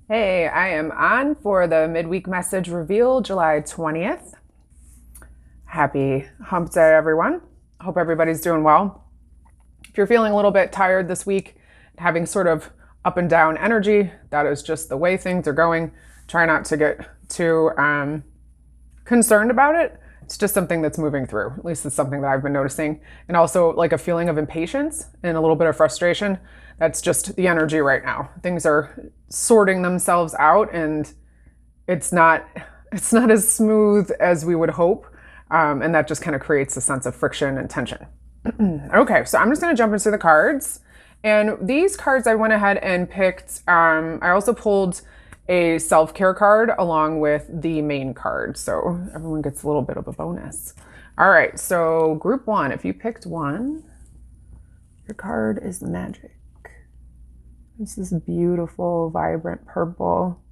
Hey, I am on for the midweek message reveal, July 20th. Happy hump day, everyone. Hope everybody's doing well. If you're feeling a little bit tired this week, having sort of up and down energy, that is just the way things are going. Try not to get too concerned about it. It's just something that's moving through. At least it's something that I've been noticing. And also like a feeling of impatience and a little bit of frustration. That's just the energy right now. Things are sorting themselves out and it's not as smooth as we would hope. And that just kind of creates a sense of friction and tension. Okay, so I'm just going to jump into the cards. And these cards I went ahead and picked. I also pulled a self-care card along with the main card. So everyone gets a little bit of a bonus. All right, so group one, if you picked one, your card is magic. This is beautiful, vibrant purple.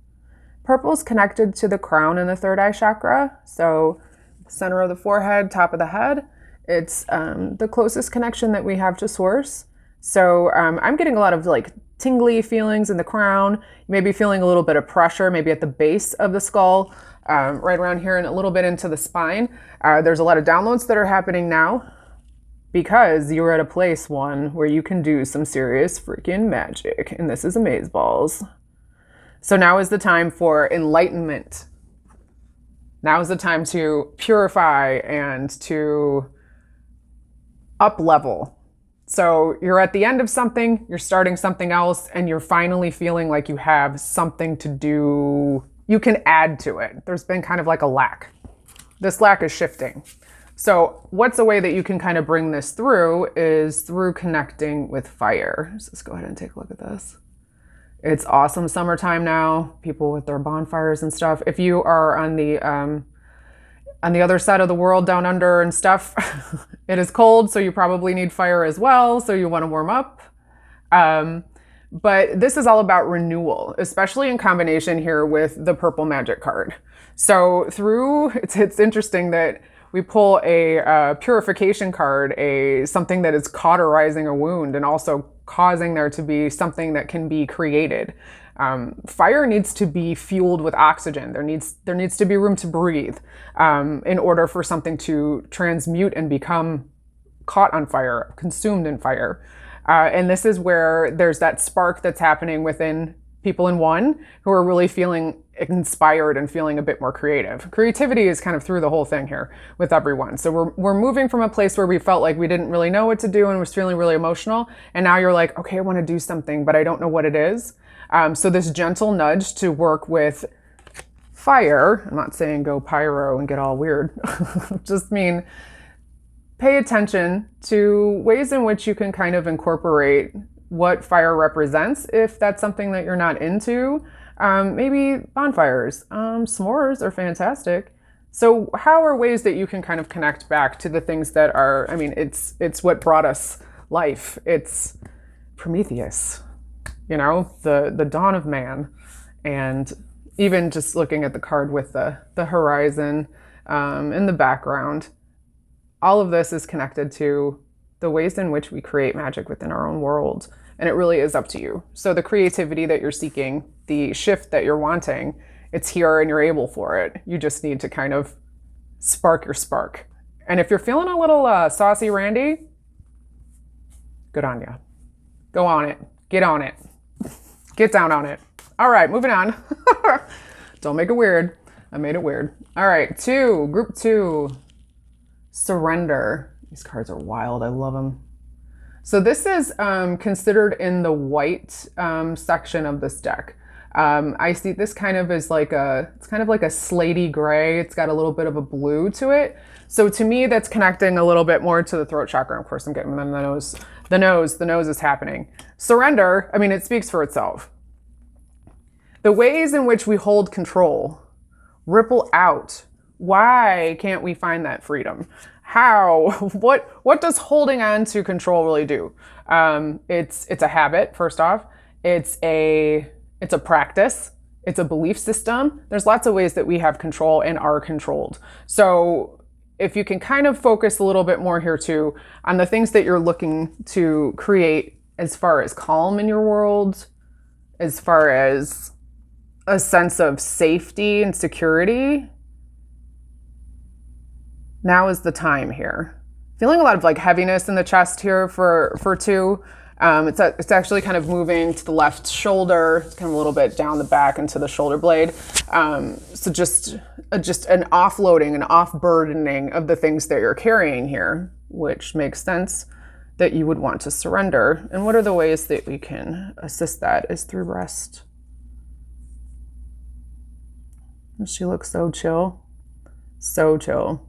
Purple is connected to the crown and the third eye chakra. So center of the forehead, top of the head. It's the closest connection that we have to source. So I'm getting a lot of like tingly feelings in the crown. You may be feeling a little bit of pressure, maybe at the base of the skull, right around here and a little bit into the spine. There's a lot of downloads that are happening now because you're at a place, one, where you can do some serious freaking magic. And this is amazeballs. So now is the time for enlightenment. Now is the time to purify and to up level. So you're at the end of something, you're starting something else, and you're finally feeling like you have something to do. You can add to it. There's been kind of like a lack. This lack is shifting. So what's a way that you can kind of bring this through is through connecting with fire. So let's go ahead and take a look at this. It's awesome summertime now, people with their bonfires and stuff. If you are on the other side of the world, down under and stuff, it is cold, so you probably need fire as well, so you want to warm up. But this is all about renewal, especially in combination here with the purple magic card. So it's interesting that we pull a purification card, something that is cauterizing a wound and also causing there to be something that can be created. Fire needs to be fueled with oxygen. There needs to be room to breathe in order for something to transmute and become caught on fire, consumed in fire. And this is where there's that spark that's happening within people in one who are really feeling inspired and feeling a bit more creative. Creativity is kind of through the whole thing here with everyone. So we're moving from a place where we felt like we didn't really know what to do and was feeling really emotional. And now you're like, okay, I want to do something, but I don't know what it is. So this gentle nudge to work with fire, I'm not saying go pyro and get all weird, just mean pay attention to ways in which you can kind of incorporate what fire represents if that's something that you're not into. Maybe bonfires, s'mores are fantastic. So how are ways that you can kind of connect back to the things that are, it's what brought us life. It's Prometheus, the dawn of man. And even just looking at the card with the horizon in the background, all of this is connected to the ways in which we create magic within our own world. And it really is up to you. So the creativity that you're seeking, the shift that you're wanting, it's here and you're able for it. You just need to kind of spark your spark. And if you're feeling a little saucy Randy, good on you. Go on it. Get on it. Get down on it. All right, moving on. Don't make it weird. I made it weird. All right, group two, surrender. These cards are wild. I love them. So this is considered in the white section of this deck. I see this kind of as it's kind of like a slatey gray. It's got a little bit of a blue to it. So to me, that's connecting a little bit more to the throat chakra. Of course, I'm getting them in the nose. The nose is happening. Surrender, it speaks for itself. The ways in which we hold control ripple out. Why can't we find that freedom? How? What does holding on to control really do? It's a habit, first off. It's a practice. It's a belief system. There's lots of ways that we have control and are controlled. So if you can kind of focus a little bit more here too on the things that you're looking to create as far as calm in your world, as far as a sense of safety and security, now is the time here. Feeling a lot of like heaviness in the chest here for 2. It's actually kind of moving to the left shoulder. It's kind of a little bit down the back into the shoulder blade. So just an offloading, an off-burdening of the things that you're carrying here, which makes sense that you would want to surrender. And what are the ways that we can assist that is through rest. And she looks so chill, so chill.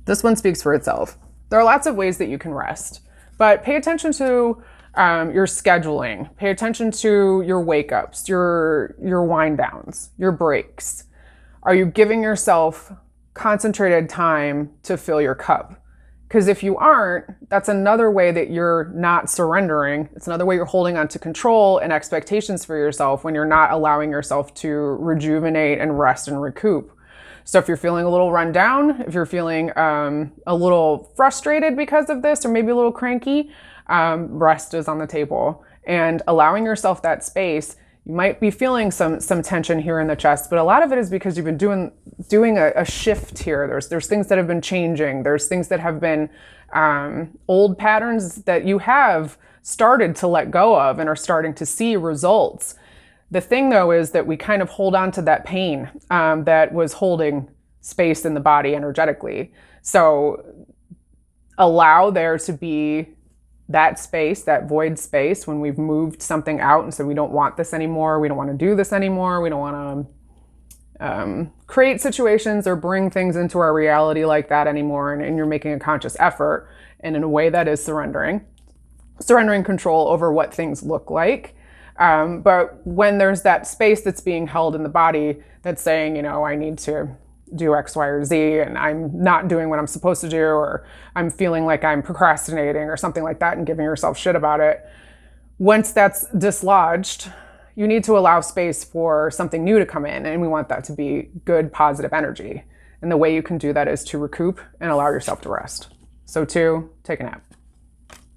This one speaks for itself. There are lots of ways that you can rest, but pay attention to your scheduling. Pay attention to your wake ups, your wind downs, your breaks. Are you giving yourself concentrated time to fill your cup? Because if you aren't, that's another way that you're not surrendering. It's another way you're holding on to control and expectations for yourself when you're not allowing yourself to rejuvenate and rest and recoup. So if you're feeling a little run down, if you're feeling a little frustrated because of this, or maybe a little cranky, rest is on the table. And allowing yourself that space, you might be feeling some tension here in the chest, but a lot of it is because you've been doing a shift here. There's things that have been changing. There's things that have been old patterns that you have started to let go of and are starting to see results. The thing though is that we kind of hold on to that pain that was holding space in the body energetically. So allow there to be that space, that void space, when we've moved something out and said, we don't want this anymore, we don't want to do this anymore, we don't want to create situations or bring things into our reality like that anymore, and you're making a conscious effort, and in a way that is surrendering control over what things look like. But when there's that space that's being held in the body that's saying, you know, I need to do X, Y, or Z, and I'm not doing what I'm supposed to do, or I'm feeling like I'm procrastinating or something like that and giving yourself shit about it. Once that's dislodged, you need to allow space for something new to come in, and we want that to be good, positive energy. And the way you can do that is to recoup and allow yourself to rest. So 2, take a nap.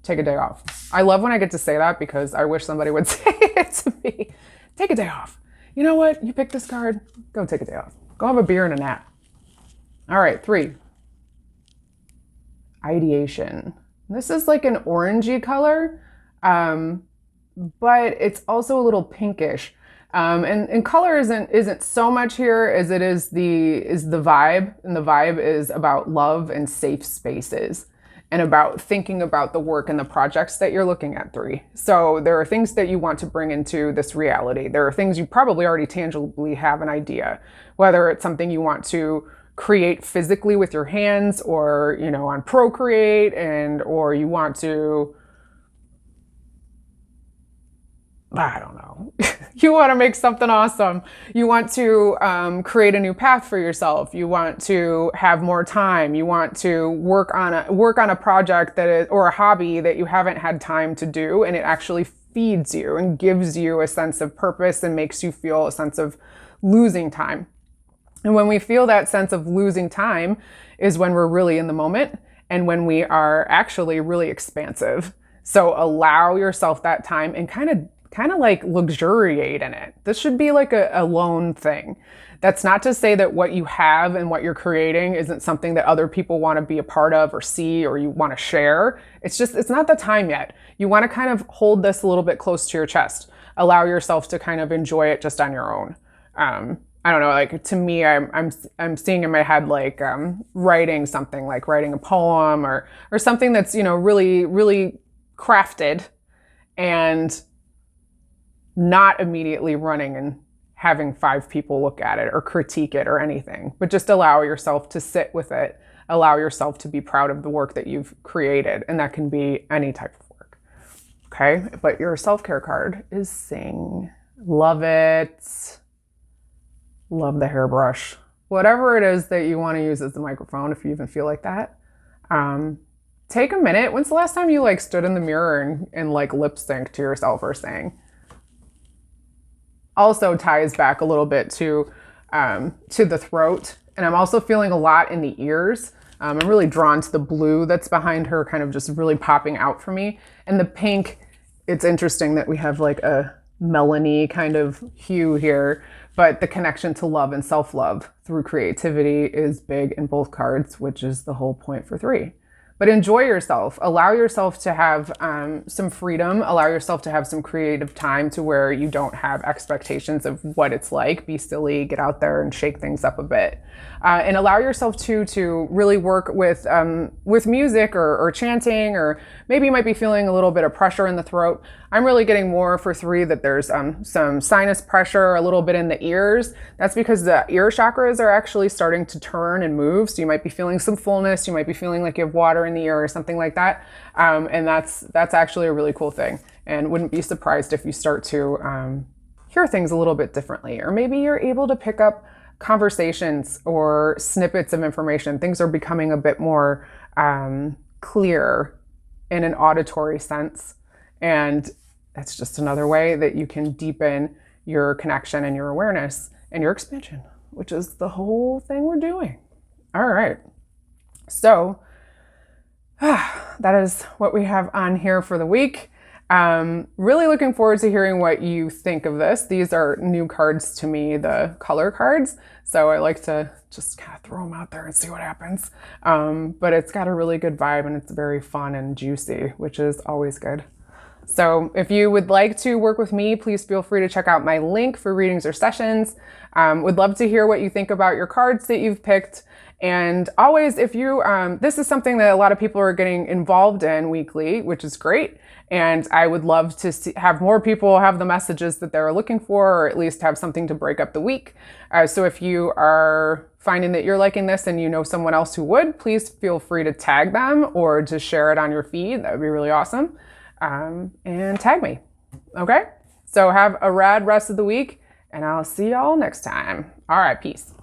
Take a day off. I love when I get to say that because I wish somebody would say it to me. Take a day off. You know what? You picked this card. Go take a day off. Go have a beer and a nap. All right, 3. Ideation. This is like an orangey color, but it's also a little pinkish. And color isn't so much here as it is the vibe, and the vibe is about love and safe spaces, and about thinking about the work and the projects that you're looking at. 3. So there are things that you want to bring into this reality. There are things you probably already tangibly have an idea, whether it's something you want to create physically with your hands, or, you know, on Procreate, or you want to, I don't know. You want to make something awesome. You want to create a new path for yourself. You want to have more time. You want to work on a project that is, or a hobby that you haven't had time to do, and it actually feeds you and gives you a sense of purpose and makes you feel a sense of losing time. And when we feel that sense of losing time is when we're really in the moment and when we are actually really expansive. So allow yourself that time and kind of like luxuriate in it. This should be like a lone thing. That's not to say that what you have and what you're creating isn't something that other people want to be a part of or see, or you want to share. It's just, it's not the time yet. You want to kind of hold this a little bit close to your chest. Allow yourself to kind of enjoy it just on your own. I don't know, like to me, I'm seeing in my head like writing something, like writing a poem or something that's, you know, really, really crafted, and not immediately running and having 5 people look at it or critique it or anything, but just allow yourself to sit with it. Allow yourself to be proud of the work that you've created, and that can be any type of work. Okay, but your self-care card is Sing. Love it. Love the hairbrush. Whatever it is that you want to use as the microphone, if you even feel like that. Take a minute. When's the last time you like stood in the mirror and like lip sync to yourself or sang? Also ties back a little bit to the throat. And I'm also feeling a lot in the ears. I'm really drawn to the blue that's behind her, kind of just really popping out for me. And the pink, it's interesting that we have like melony kind of hue here, but the connection to love and self-love through creativity is big in both cards, which is the whole point for 3. But enjoy yourself. Allow yourself to have some freedom. Allow yourself to have some creative time to where you don't have expectations of what it's like. Be silly, get out there and shake things up a bit. And allow yourself to really work with music or chanting, or maybe you might be feeling a little bit of pressure in the throat. I'm really getting more for 3 that there's some sinus pressure, a little bit in the ears. That's because the ear chakras are actually starting to turn and move. So you might be feeling some fullness. You might be feeling like you have water in the ear or something like that. And that's actually a really cool thing. And wouldn't be surprised if you start to hear things a little bit differently. Or maybe you're able to pick up conversations or snippets of information. Things are becoming a bit more clear in an auditory sense. And that's just another way that you can deepen your connection and your awareness and your expansion, which is the whole thing we're doing. All right. So that is what we have on here for the week. Really looking forward to hearing what you think of this. These are new cards to me, the color cards. So I like to just kind of throw them out there and see what happens. But it's got a really good vibe and it's very fun and juicy, which is always good. So if you would like to work with me, please feel free to check out my link for readings or sessions. Would love to hear what you think about your cards that you've picked. And always, if you, this is something that a lot of people are getting involved in weekly, which is great. And I would love to have more people have the messages that they're looking for, or at least have something to break up the week. So if you are finding that you're liking this and you know someone else who would, please feel free to tag them or to share it on your feed. That would be really awesome. And tag me. Okay? So have a rad rest of the week, and I'll see y'all next time. All right, peace.